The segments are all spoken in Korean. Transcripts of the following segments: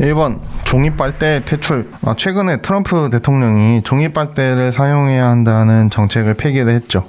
1번 종이빨대 퇴출. 최근에 트럼프 대통령이 종이빨대를 사용해야 한다는 정책을 폐기를 했죠.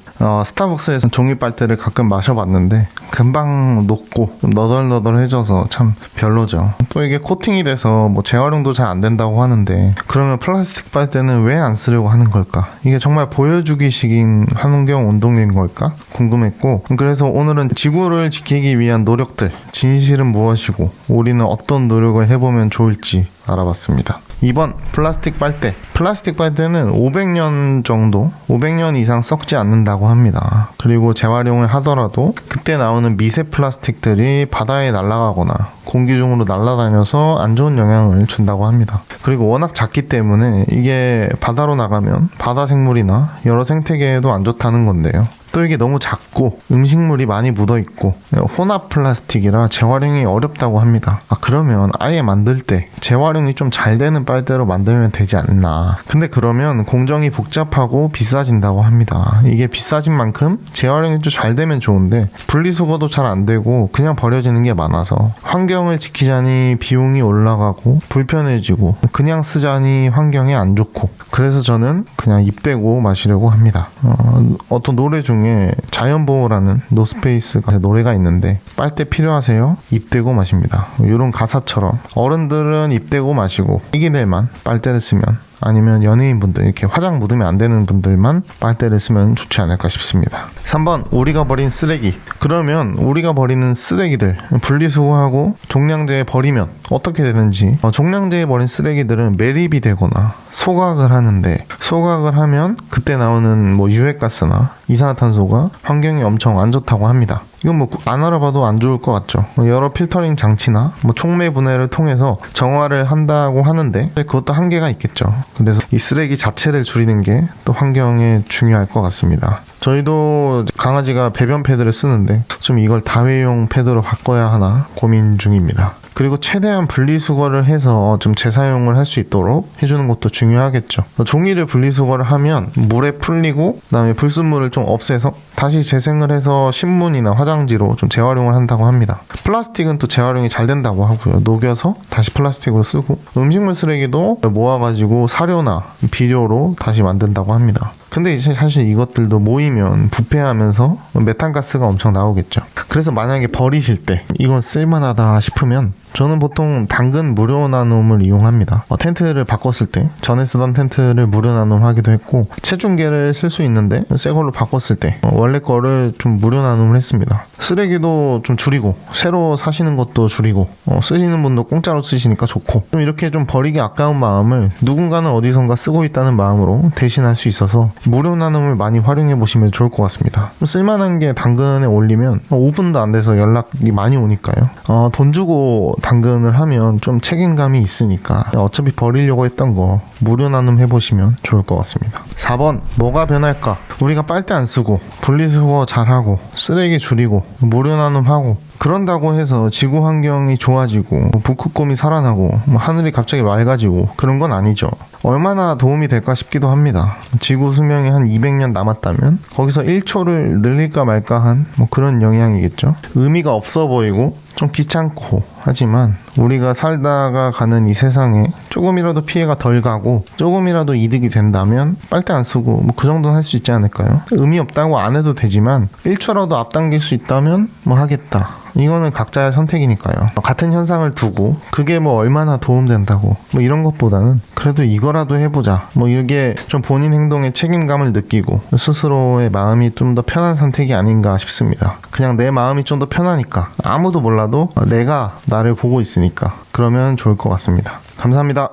스타벅스에서 종이빨대를 가끔 마셔봤는데 금방 녹고 좀 너덜너덜해져서 참 별로죠. 또 이게 코팅이 돼서 재활용도 잘 안 된다고 하는데, 그러면 플라스틱 빨대는 왜 안 쓰려고 하는 걸까? 이게 정말 보여주기식인 환경 운동인 걸까? 궁금했고, 그래서 오늘은 지구를 지키기 위한 노력들, 진실은 무엇이고 우리는 어떤 노력을 해보면 좋을지 알아봤습니다. 2번 플라스틱 빨대. 플라스틱 빨대는 500년 이상 썩지 않는다고 합니다. 그리고 재활용을 하더라도 그때 나오는 미세 플라스틱들이 바다에 날아가거나 공기 중으로 날아다녀서 안 좋은 영향을 준다고 합니다. 그리고 워낙 작기 때문에 이게 바다로 나가면 바다 생물이나 여러 생태계에도 안 좋다는 건데요. 또 이게 너무 작고 음식물이 많이 묻어있고 혼합 플라스틱이라 재활용이 어렵다고 합니다. 그러면 아예 만들 때 재활용이 좀 잘 되는 빨대로 만들면 되지 않나. 근데 그러면 공정이 복잡하고 비싸진다고 합니다. 이게 비싸진 만큼 재활용이 좀 잘 되면 좋은데 분리수거도 잘 안 되고 그냥 버려지는 게 많아서 환경을 지키자니 비용이 올라가고 불편해지고 그냥 쓰자니 환경에 안 좋고, 그래서 저는 그냥 입 대고 마시려고 합니다. 어떤 노래 중에 자연보호라는 노스페이스가 노래가 있는데, 빨대 필요하세요? 입 대고 마십니다. 이런 가사처럼 어른들은 입 대고 마시고 애기들만 빨대를 쓰면, 아니면 연예인분들, 이렇게 화장 묻으면 안 되는 분들만 빨대를 쓰면 좋지 않을까 싶습니다. 3번 우리가 버린 쓰레기. 그러면 우리가 버리는 쓰레기들 분리수거하고 종량제에 버리면 어떻게 되는지. 종량제에 버린 쓰레기들은 매립이 되거나 소각을 하는데, 소각을 하면 그때 나오는 유해가스나 이산화탄소가 환경에 엄청 안 좋다고 합니다. 이건 안 알아봐도 안 좋을 것 같죠. 여러 필터링 장치나 촉매 분해를 통해서 정화를 한다고 하는데 그것도 한계가 있겠죠. 그래서 이 쓰레기 자체를 줄이는 게 또 환경에 중요할 것 같습니다. 저희도 강아지가 배변 패드를 쓰는데 좀 이걸 다회용 패드로 바꿔야 하나 고민 중입니다. 그리고 최대한 분리수거를 해서 좀 재사용을 할 수 있도록 해주는 것도 중요하겠죠. 종이를 분리수거를 하면 물에 풀리고 그다음에 불순물을 좀 없애서 다시 재생을 해서 신문이나 화장지로 좀 재활용을 한다고 합니다. 플라스틱은 또 재활용이 잘 된다고 하고요. 녹여서 다시 플라스틱으로 쓰고, 음식물 쓰레기도 모아가지고 사료나 비료로 다시 만든다고 합니다. 근데 이제 사실 이것들도 모이면 부패하면서 메탄가스가 엄청 나오겠죠. 그래서 만약에 버리실 때 이건 쓸만하다 싶으면 저는 보통 당근 무료 나눔을 이용합니다. 텐트를 바꿨을 때 전에 쓰던 텐트를 무료 나눔하기도 했고, 체중계를 쓸 수 있는데 새 걸로 바꿨을 때 원래 거를 좀 무료 나눔을 했습니다. 쓰레기도 좀 줄이고 새로 사시는 것도 줄이고 쓰시는 분도 공짜로 쓰시니까 좋고, 좀 이렇게 좀 버리기 아까운 마음을 누군가는 어디선가 쓰고 있다는 마음으로 대신할 수 있어서 무료 나눔을 많이 활용해 보시면 좋을 것 같습니다. 쓸만한 게 당근에 올리면 5분도 안 돼서 연락이 많이 오니까요. 돈 주고 당근을 하면 좀 책임감이 있으니까 어차피 버리려고 했던 거 무료 나눔 해보시면 좋을 것 같습니다. 4번 뭐가 변할까? 우리가 빨대 안 쓰고 분리수거 잘하고 쓰레기 줄이고 무료 나눔하고 그런다고 해서 지구 환경이 좋아지고 북극곰이 살아나고 하늘이 갑자기 맑아지고 그런 건 아니죠. 얼마나 도움이 될까 싶기도 합니다. 지구 수명이 한 200년 남았다면 거기서 1초를 늘릴까 말까 한 그런 영향이겠죠. 의미가 없어 보이고 좀 귀찮고 하지만 우리가 살다가 가는 이 세상에 조금이라도 피해가 덜 가고 조금이라도 이득이 된다면 빨대 안 쓰고 그 정도는 할 수 있지 않을까요? 의미 없다고 안 해도 되지만 1초라도 앞당길 수 있다면 하겠다. 이거는 각자의 선택이니까요. 같은 현상을 두고 그게 얼마나 도움된다고 이런 것보다는 그래도 이거라도 해보자. 이게 좀 본인 행동에 책임감을 느끼고 스스로의 마음이 좀 더 편한 선택이 아닌가 싶습니다. 그냥 내 마음이 좀 더 편하니까, 아무도 몰라도 내가 나를 보고 있으니까 그러면 좋을 것 같습니다. 감사합니다.